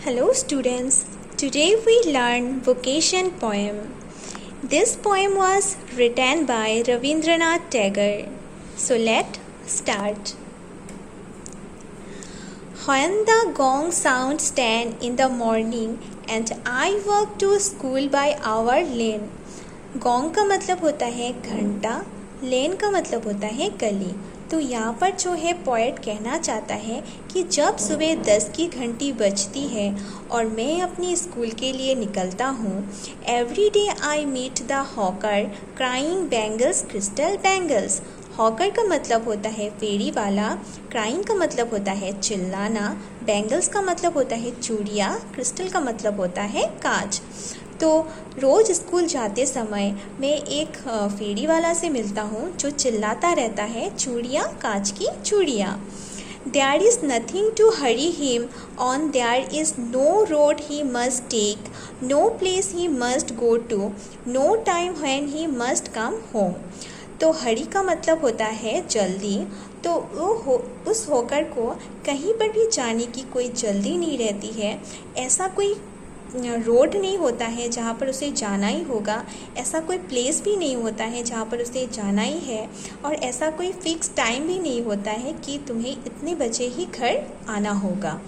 Hello students, today we learn vocation poem. This poem was written by Rabindranath Tagore. So let's start. When the gong sounds 10 in the morning and I walk to school by our lane. Gong का मतलब होता है घंटा, लेन का मतलब होता है गली। तो यहाँ पर जो है पोएट कहना चाहता है कि जब सुबह 10 की घंटी बजती है और मैं अपनी स्कूल के लिए निकलता हूँ, every day I meet the hawker crying bangles crystal bangles. Hawker का मतलब होता है फेरी वाला, क्राइंग का मतलब होता है चिल्लाना, बैंगल्स का मतलब होता है चूड़ियाँ, क्रिस्टल का मतलब होता है कांच। तो रोज़ स्कूल जाते समय मैं एक फेरी वाला से मिलता हूँ जो चिल्लाता रहता है चूड़ियाँ, कांच की चूड़ियाँ। There is nothing to hurry him on, there is no road he must take, no place he must go to, no time when he must come home। तो हरी का मतलब होता है जल्दी। तो उस होकर को कहीं पर भी जाने की कोई जल्दी नहीं रहती है, ऐसा कोई रोड नहीं होता है जहाँ पर उसे जाना ही होगा, ऐसा कोई प्लेस भी नहीं होता है जहाँ पर उसे जाना ही है, और ऐसा कोई फिक्स टाइम भी नहीं होता है कि तुम्हें इतने बजे ही घर आना होगा।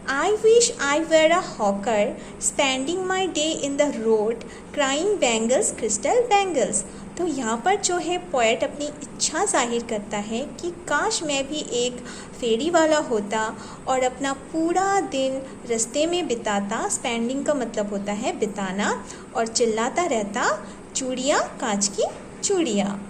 I wish I were a hawker, spending my day in the road, crying bangles, crystal bangles। तो यहाँ पर जो है पोएट अपनी इच्छा जाहिर करता है कि काश मैं भी एक फेरी वाला होता और अपना पूरा दिन रास्ते में बिताता। स्पेंडिंग का मतलब होता है बिताना, और चिल्लाता रहता चूड़ियाँ, कांच की चूड़ियाँ।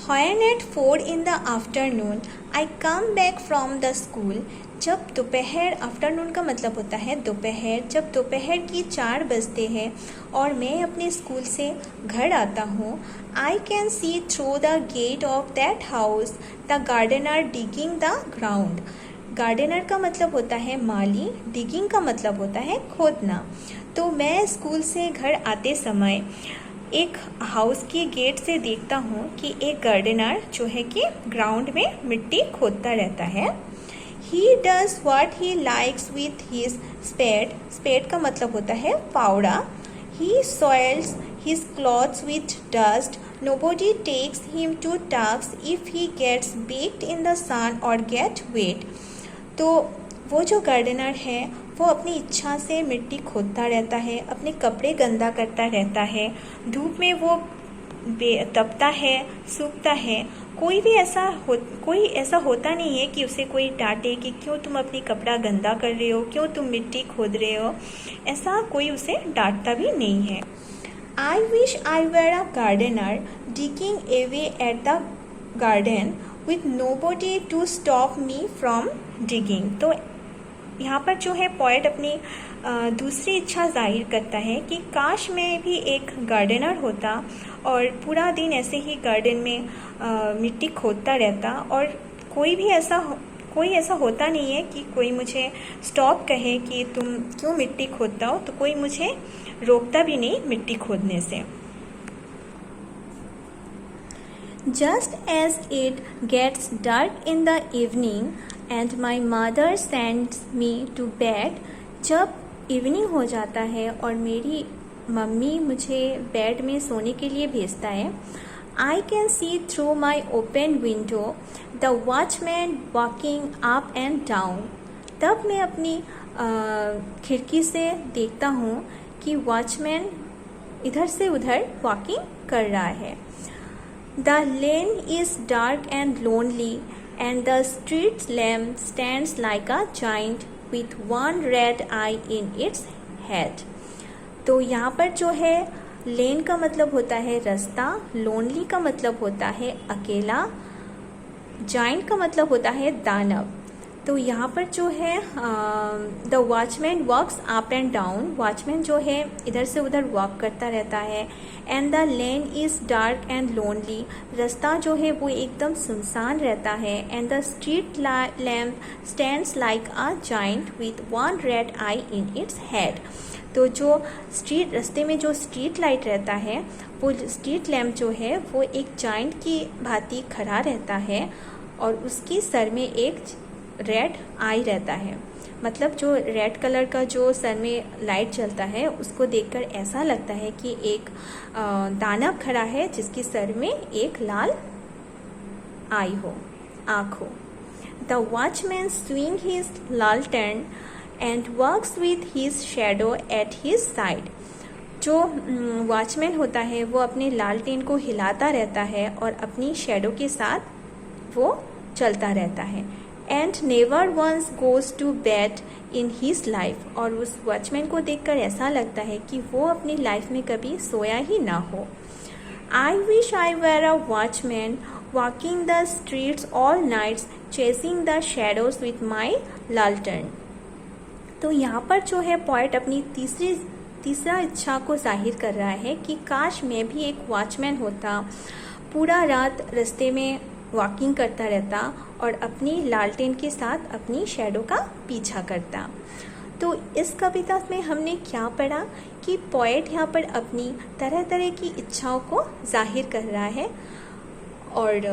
When at 4 in the afternoon I come back from the school। जब दोपहर, आफ्टरनून का मतलब होता है दोपहर, जब दोपहर की 4 बजते हैं और मैं अपने स्कूल से घर आता हूँ, I can see through the gate of that house the gardener digging the ground। Gardener का मतलब होता है माली, डिगिंग का मतलब होता है खोदना। तो मैं स्कूल से घर आते समय एक हाउस के गेट से देखता हूँ कि एक गार्डनर जो है कि ग्राउंड में मिट्टी खोदता रहता है। He does what he likes with his spade। Spade का मतलब होता है फावड़ा। He soils his clothes with dust। Nobody takes him to task if he gets baked in the sun or get wet। तो वो जो गार्डनर है वो अपनी इच्छा से मिट्टी खोदता रहता है, अपने कपड़े गंदा करता रहता है, धूप में वो तपता है, सूखता है। कोई ऐसा होता नहीं है कि उसे कोई डांटे कि क्यों तुम अपनी कपड़ा गंदा कर रहे हो, क्यों तुम मिट्टी खोद रहे हो, ऐसा कोई उसे डांटता भी नहीं है। I wish I were a gardener digging away at the garden with nobody to stop me from digging। तो यहाँ पर जो है पोएट अपनी दूसरी इच्छा जाहिर करता है कि काश मैं भी एक गार्डनर होता और पूरा दिन ऐसे ही गार्डन में मिट्टी खोदता रहता, और कोई ऐसा होता नहीं है कि कोई मुझे स्टॉप कहे कि तुम क्यों मिट्टी खोदता हो, तो कोई मुझे रोकता भी नहीं मिट्टी खोदने से। Just as it gets dark in the evening and my mother sends me to bed। जब इवनिंग हो जाता है और मेरी मम्मी मुझे बेड में सोने के लिए भेजता है, I can see through my open window the watchman walking up and down। तब मैं अपनी खिड़की से देखता हूँ कि वॉचमैन इधर से उधर वॉकिंग कर रहा है। The lane is dark and lonely and the street lamp stands like a giant with one red eye in its head। तो यहाँ पर जो है लेन का मतलब होता है रास्ता, लोनली का मतलब होता है अकेला, जाइंट का मतलब होता है दानव। तो यहाँ पर जो है the watchman walks up and down, watchman जो है इधर से उधर वॉक करता रहता है। And the lane is dark and lonely, रास्ता जो है वो एकदम सुनसान रहता है। And the street lamp stands like a giant with one red eye in its head. तो जो रास्ते में जो स्ट्रीट लाइट रहता है, वो स्ट्रीट लैम्प जो है वो एक जाइंट की भांति खड़ा रहता है और उसके सर में एक रेड आई रहता है, मतलब जो रेड कलर का जो सर में लाइट जलता है उसको देखकर ऐसा लगता है कि एक दानव खड़ा है जिसके सर में एक लाल आई हो, आँख हो। The watchman swing his lantern and works with his shadow at his side। जो वॉचमैन होता है वो अपने लालटेन को हिलाता रहता है और अपनी शेडो के साथ वो चलता रहता है। And never once goes to bed in his life. और उस वॉचमैन को देखकर ऐसा लगता है कि वो अपनी लाइफ में कभी सोया ही ना हो। I wish I were a watchman walking the streets all nights chasing the shadows with my लालटेन। तो यहाँ पर जो है पोएट अपनी तीसरा इच्छा को जाहिर कर रहा है कि काश मैं भी एक वॉचमैन होता, पूरा रात रास्ते में वॉकिंग करता रहता और अपनी लालटेन के साथ अपनी शैडो का पीछा करता। तो इस कविता में हमने क्या पढ़ा कि पोएट यहाँ पर अपनी तरह तरह की इच्छाओं को जाहिर कर रहा है। और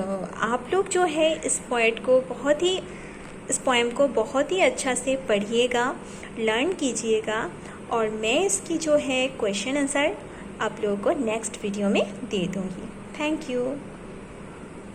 आप लोग जो है इस पोएम को बहुत ही अच्छा से पढ़िएगा, लर्न कीजिएगा। और मैं इसकी जो है क्वेश्चन आंसर आप लोगों को नेक्स्ट वीडियो में दे दूँगी। Thank you.